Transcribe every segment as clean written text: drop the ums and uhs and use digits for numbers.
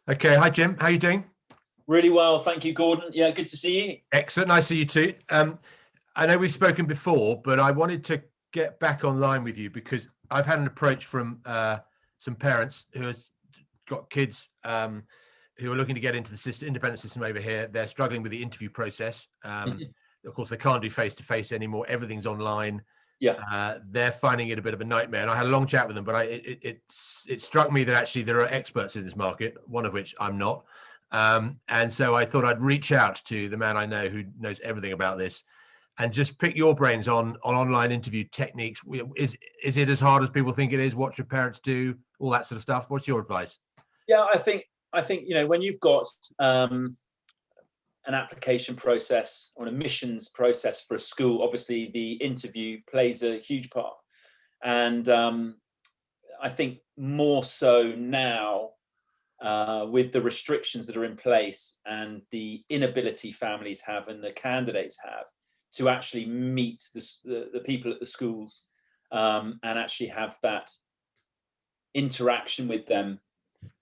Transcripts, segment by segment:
Okay, hi Jim. How you doing? Really well, thank you, Gordon. Yeah, good to see you. Excellent. Nice to see you too. I know we've spoken before, but I wanted to get back online with you because I've had an approach from some parents who have got kids who are looking to get into the independent system over here. They're struggling with the interview process. Mhm. Of course, they can't do face to face anymore. Everything's online. Yeah, They're finding it a bit of a nightmare. And I had a long chat with them, but it struck me that actually there are experts in this market, one of which I'm not. And so I thought I'd reach out to the man I know who knows everything about this and just pick your brains on online interview techniques. Is it as hard as people think it is? What should parents do? All that sort of stuff. What's your advice? yeah. I think when you've got an application process or an admissions process for a school, obviously the interview plays a huge part, and I think more so now with the restrictions that are in place and the inability families have and the candidates have to actually meet the people at the schools and actually have that interaction with them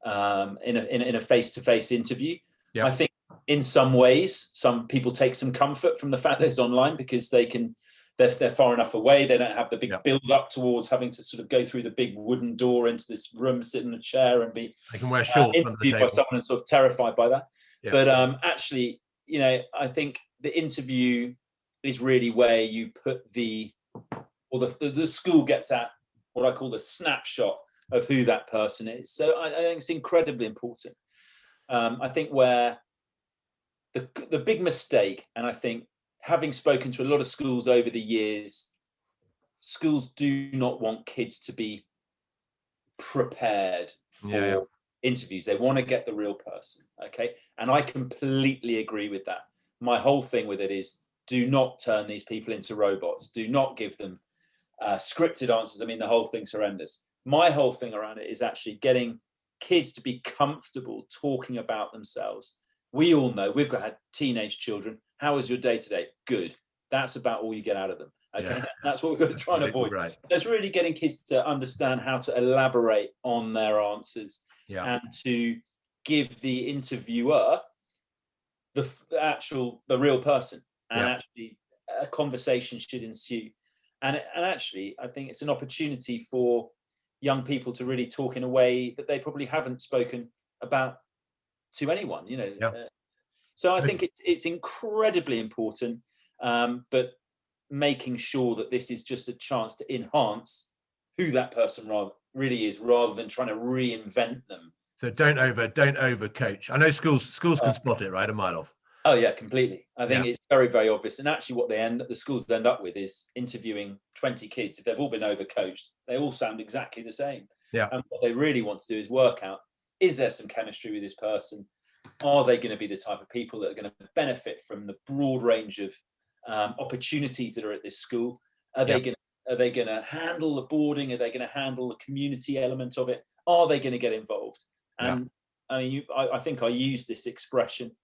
in a face-to-face interview. I Yeah. think in some ways, some people take some comfort from the fact that it's online because they're far enough away. They don't have the big Yeah. build up towards having to sort of go through the big wooden door into this room, sit in a chair, and be They can wear shorts under the interviewed by table. someone and sort of terrified by that. Yeah. But actually, I think the interview is really where you put the school gets that what I call the snapshot of who that person is. So I think it's incredibly important. I think where the big mistake, and I think having spoken to a lot of schools over the years, schools do not want kids to be prepared Yeah. Yeah. for interviews. They want to get the real person. Okay. And I completely agree with that. My whole thing with it is do not turn these people into robots. Do not give them scripted answers. I mean, the whole thing's horrendous. My whole thing around it is actually getting kids to be comfortable talking about themselves. We all know we've had teenage children. How was your day today? Good. That's about all you get out of them. Okay. Yeah. That's what we've got to try and avoid. Right. It's really getting kids to understand how to elaborate on their answers Yeah. and to give the interviewer the real person, and Yeah. actually a conversation should ensue. And actually, I think it's an opportunity for young people to really talk in a way that they probably haven't spoken about to anyone. Yeah. So I think it's incredibly important, but making sure that this is just a chance to enhance who that person really is, rather than trying to reinvent them. So don't over coach. I know schools can Uh, spot it right a mile off. Oh yeah, completely. I think Yeah. it's very, very obvious. And actually, what the schools end up with is interviewing 20 kids. If they've all been overcoached, they all sound exactly the same. Yeah. And what they really want to do is work out: is there some chemistry with this person? Are they going to be the type of people that are going to benefit from the broad range of opportunities that are at this school? Are Yeah. they going to handle the boarding? Are they going to handle the community element of it? Are they going to get involved? Yeah. And I mean, I think I used this expression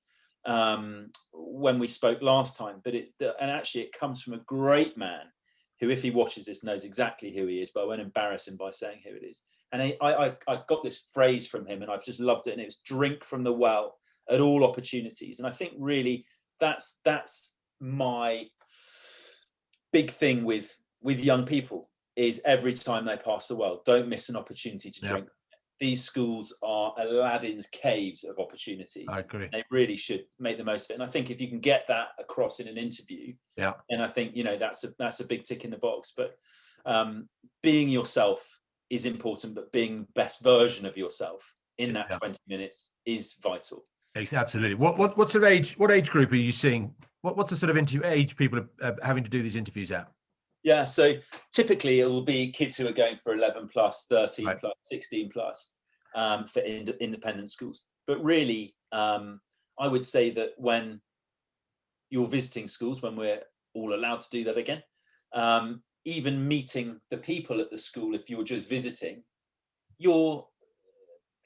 when we spoke last time, and actually it comes from a great man who, if he watches this, knows exactly who he is, but I won't embarrass him by saying who it is. And I got this phrase from him, and I've just loved it. And it was "drink from the well at all opportunities." And I think really that's my big thing with young people is every time they pass the well, don't miss an opportunity to Yeah. drink. These schools are Aladdin's caves of I opportunities. agree. They really should make the most of it. And I think if you can get that across in an interview, Yeah. then I think that's a big tick in the box. But being yourself is important, but being the best version of yourself in that Yeah. 20 minutes is vital. Absolutely. What sort of age? What age group are you seeing? What's the sort of age people are having to do these interviews at? Yeah, so typically it will be kids who are going for 11 plus, 13 Right. plus, 16 plus for independent schools. But really, I would say that when you're visiting schools, when we're all allowed to do that again, even meeting the people at the school, if you're just visiting, you're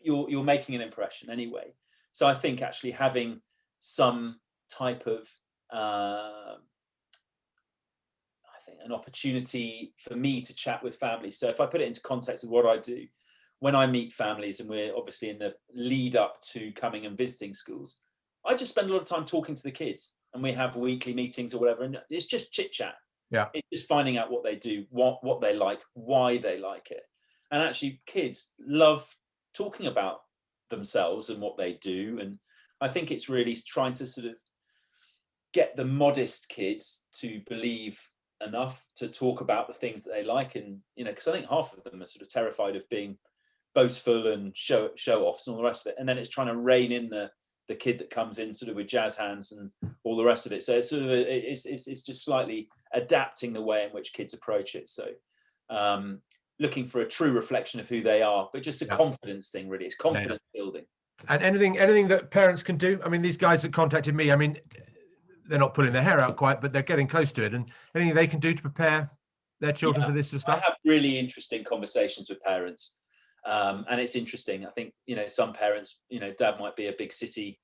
you're making an impression anyway. So I think actually having some type of I think an opportunity for me to chat with families. So if I put it into context of what I do, when I meet families, and we're obviously in the lead up to coming and visiting schools, I just spend a lot of time talking to the kids, and we have weekly meetings or whatever, and it's just chit chat. Yeah. It's just finding out what they do, what they like, why they like it. And actually kids love talking about themselves and what they do. And I think it's really trying to sort of get the modest kids to believe enough to talk about the things that they like. And, you know, because I think half of them are sort of terrified of being boastful and show offs and all the rest of it. And then it's trying to rein in the kid that comes in sort of with jazz hands and all the rest of it. So it's sort of it's just slightly adapting the way in which kids approach it. So looking for a true reflection of who they are, but just a confidence thing, really. It's confidence building. And anything that parents can do. I mean, these guys that contacted me, I mean, they're not pulling their hair out quite, but they're getting close to it. And anything they can do to prepare their children for this sort of stuff. I have really interesting conversations with parents. And it's interesting. I think, you know, some parents, you know, dad might be a big city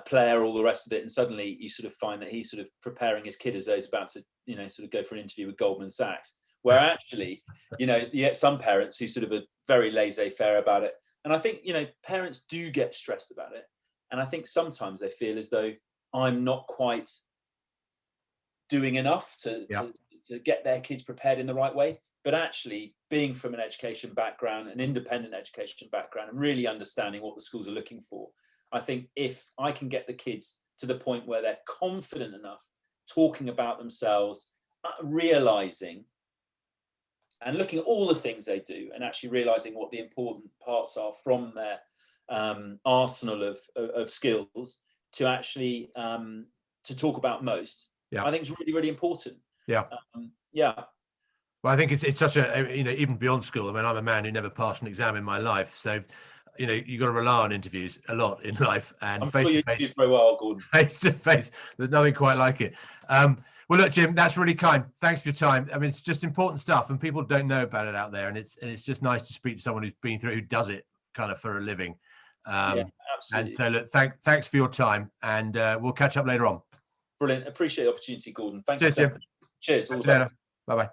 player, all the rest of it. And suddenly you sort of find that he's sort of preparing his kid as though he's about to, you know, sort of go for an interview with Goldman Sachs, where actually, you know, you get some parents who sort of are very laissez-faire about it. And I think, you know, parents do get stressed about it. And I think sometimes they feel as though I'm not quite doing enough to get their kids prepared in the right way. But actually, being from an education background, an independent education background, and really understanding what the schools are looking for, I think if I can get the kids to the point where they're confident enough talking about themselves, realizing and looking at all the things they do, and actually realizing what the important parts are from their arsenal of skills to actually to talk about most, I think it's really, really important. Well, I think it's such a, you know, even beyond school. I mean, I'm a man who never passed an exam in my life, so you know, you've got to rely on interviews a lot in life, and face to face. Very well, Gordon. Face to face, there's nothing quite like it. Well, look, Jim, that's really kind. Thanks for your time. I mean, it's just important stuff, and people don't know about it out there, and it's just nice to speak to someone who's been through, who does it kind of for a living. Absolutely. And so, look, thanks for your time, and we'll catch up later on. Brilliant. Appreciate the opportunity, Gordon. Thank Cheers, you so Jim. much. Cheers. All the Later. best. Bye-bye.